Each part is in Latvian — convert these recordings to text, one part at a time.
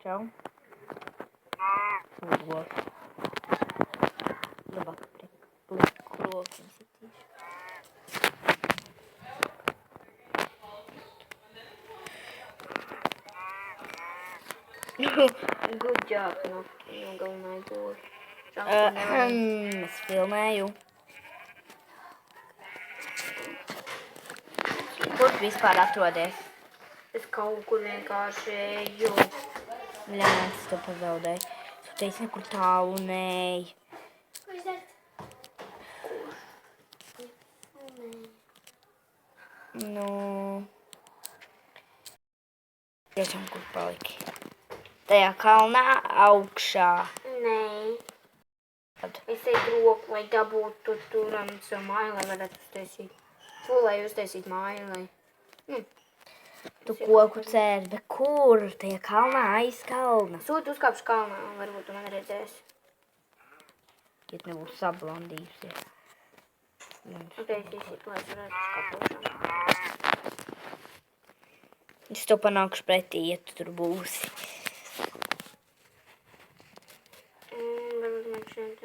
Čau. Ugos. Labāk pliku rokiem sitīšu. Good job, nogalināju goli. Es filmēju. Kur tu vispār atrodies? Es kaut kur vienkārši eju. Ļāns, to pazaudēju. Tu teici, nekur tālu neej. Nu... Tiešām, kur paliki? Tajā kalnā augšā. Nē. Tad. Es eju roku, lai dabūtu turam savu māju, lai varētu uztaisīt. Lai uztaisīt māju, lai... Tu koku cēri, bet kur? Tajā kalnā aiz kalna. Sūti uzkāpšu kalnā, un varbūt tu man redzēsi. Ja tu nebūtu sablondījusies. Uztaisīsit, lai es varētu uzkāpt augšā. Es to panākšu pretī, ja tu tur būsi. Varbūt man šeit...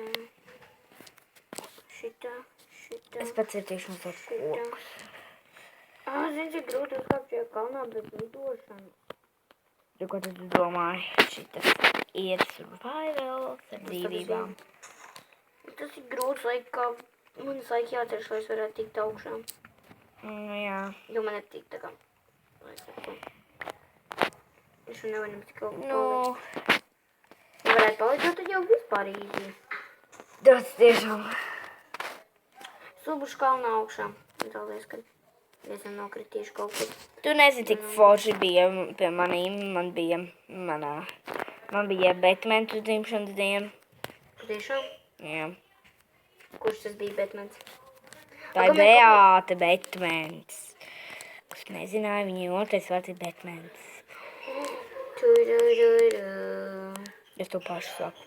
Šitā. Es pacietīšu mums tos kokus. Zini, cik grūti uzkāpt šajā kalnā bez lidošanu. Ko tad tu domāji? Šitas ir survivals ar dzīvībām. Tas ir grūts laiks, kā manas laika jācerš, lai es varētu tikt augšā. Jā. Jo man ir tik tā kā... Es jau nevaru nemaz kaut Nu... Ja varētu palikt, tad jau vispār īzi. Tas tiešām. Subušu kalnā augšā. Tālies, kad es jau nokritīšu kaut kur. Tu nezini, tik forši bija pie manīm. Man bija Batmans dzimšanas diena. Tiešām? Jā. Kurš tas bija Batmans? Tā ir Beāte Batmans. Kas nezināja, viņa otrais vārds ir Batmans. Es to pašu saku.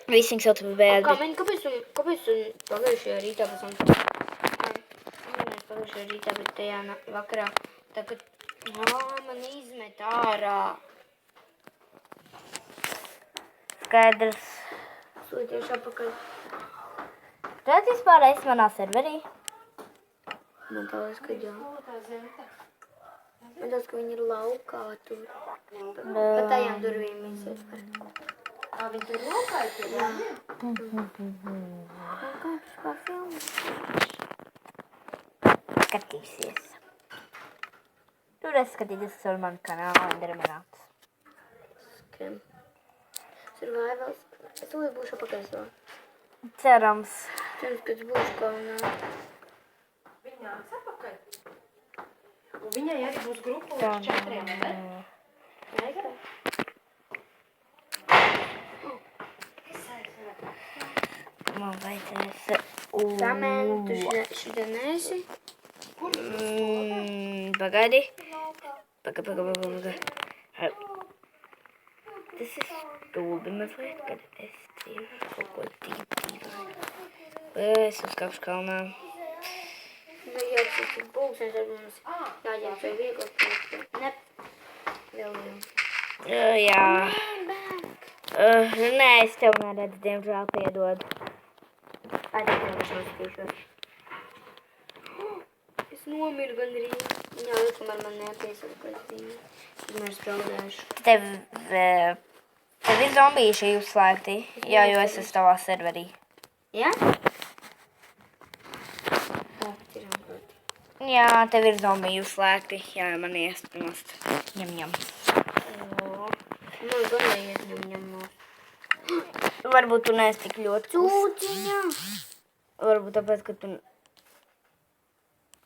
Visi viņas sauc par Beāti. Kāpēc tu pagājušajā rītā pēc tam? Pagājušajā rītā, bet tajā vakarā, tā kad man izmet ārā. Skaidrs. Sūtīšu apakaļ. Tad vispār esi manā serverī? Man tā liekas, ka jā. Man tas, ka viņi ir laukā tur. Pa tajām durvīm iesiet var. Viņi tur laukā ir tur? Jā. Kāds kā filmas? Skatīsies. Tur es skatīties ar manu kanālu Endermanāts. Skrem. Survivals. Es tūlīt būšu apakaļ vēl. Cerams. Cerams, kad es būšu kalnā. Viņa nāks apakaļ. Un viņai arī būs grupa uz 4, ne? Nē? Man vajadzēs... Samēn, tu šitā neesi? Pagaidi. Paga. Tas ir stulbi mazliet, kad es dzīvoju kaut ko tīvāju. Es uzkāpšu kalnā. Jāatcīt pulkstenis, ar mums jāģēp vai vieglāk. Ne. Vēl. Jā. Nē, es tev neredzu, diemžēl piedod. Aizsākšu nostīšos. Es nomiru gandrīz. Jā, kamēr man neatiesat pēc dzīvi. Kamēr es zaudēšu. Tev ir zombīši uzslēgti? Jā, jo es esmu tavā serverī. Jā? Jā, tev ir zombiji uzslēgti. Jā, man iest nost. Ņem. Man gan neiet ņem nost. Varbūt tu neesi tik ļoti Cūciņa! Varbūt tāpēc, ka tu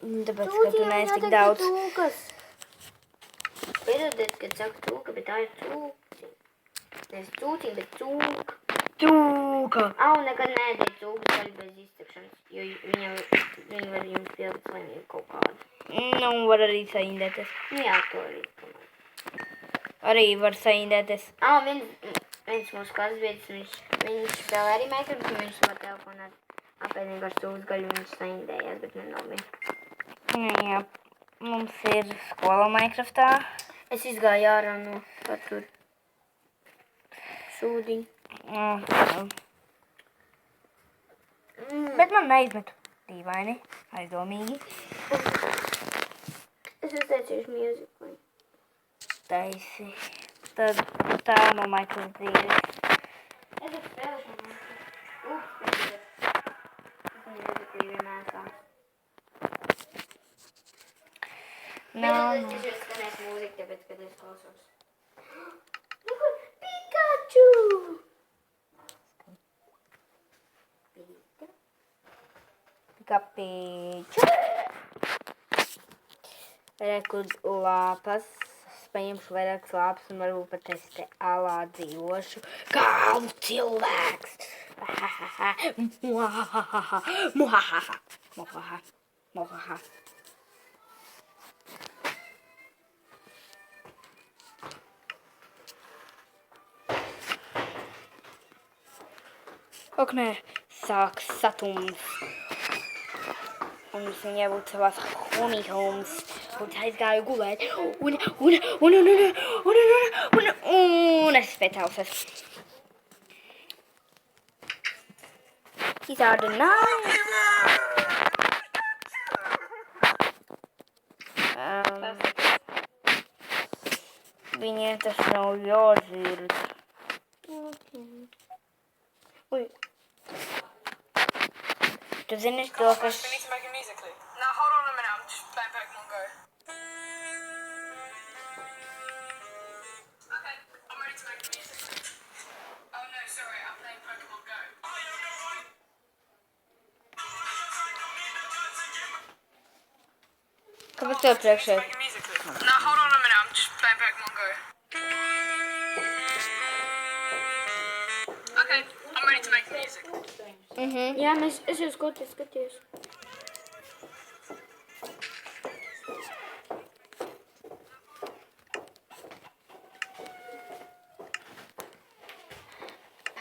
neesi tik daudz. Cūkas! Piedodiet, kad saku cūka, bet tā ir cūciņa. Nevis cūciņa, bet cūka. Cūka! Au, nekad neēdiet cūkas vaļ bez izcepšanas, jo viņi var jums pielikt slimību kaut kādu. Nu, var arī saindēties. Jā, to arī. Arī var saindēties. Au, viens mūsu klases biedrs, viņš spēlē arī Minecraft, un viņš savā telefonā apēdīgi ar cūkas gaļu viņš saindējās, bet ne nav viņa. Jā, mums ir skola Minecraftā. Es izgāju ārā no tur sūdiņa. Bet man neizmetu dīvaini, aizdomīgi. Es uztaisīšu mūziku. Taisi. Tad tā no Maiklas dzīves. Es esmu spēlēšu mūziku. Pēdējais. Es mūziku vienmēr kā. Es tiešām skanēs mūziku, tāpēc, kad es klausos. Lūk, Pikachu! Pikapiču. Rekud lāpas. Es paņemšu vairākas lāpas un varbūt pat es te alā dzīvošu. Kalnu cilvēks. Muhahaha. Muhahaha. Muhahaha. Muhahaha. Ok, nē, sāk satums. Un es viņai būtu savās honeyhomes. Un aizgāju gulēt. Un es pēcausies. He's out of night. Viņiem tas nav jāzird. Ui. Tu zini to, kas... We need to make it musically. Now hold on a minute, I'm just playing Pokemon Go. Okay, I'm ready to make the music. Oh no, sorry, I'm playing Pokemon Go. Kāpēc tev priekšē? Make it musically. Now hold on a minute, I'm just playing Pokemon Go. Okay, I'm ready to make the music. Jā, es jau skatījos.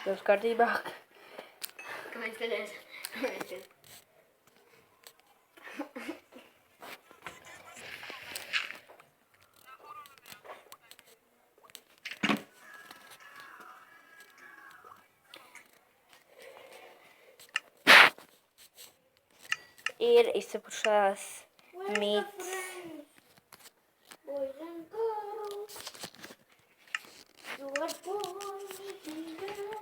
Tev kārtībā. Kāpēc skaties? Ir izsapušās mīts. Boys and girls. Your boys and girls.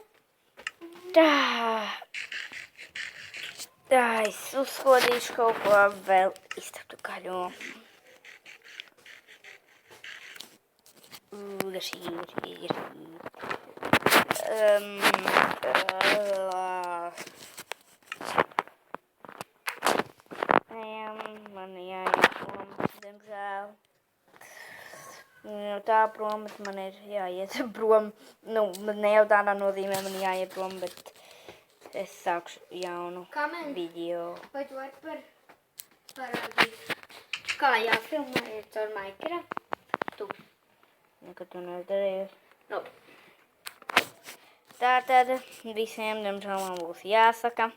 Tā, es uzskodīšu kaut ko vēl iztaptu gaļu. Garšīgi. Man jāiet prom, diemžēl. Nu, tā prom, bet man ir jāiet prom. Nu, ne jau tādā nozīmē man jāiet prom, bet es sākšu jaunu video. Vai tu vari parādīt, kā jāfilmē caur Minecraftu? Nekad to nedarīju. Nu. Tātad visiem, diemžēl, man būs jāsaka.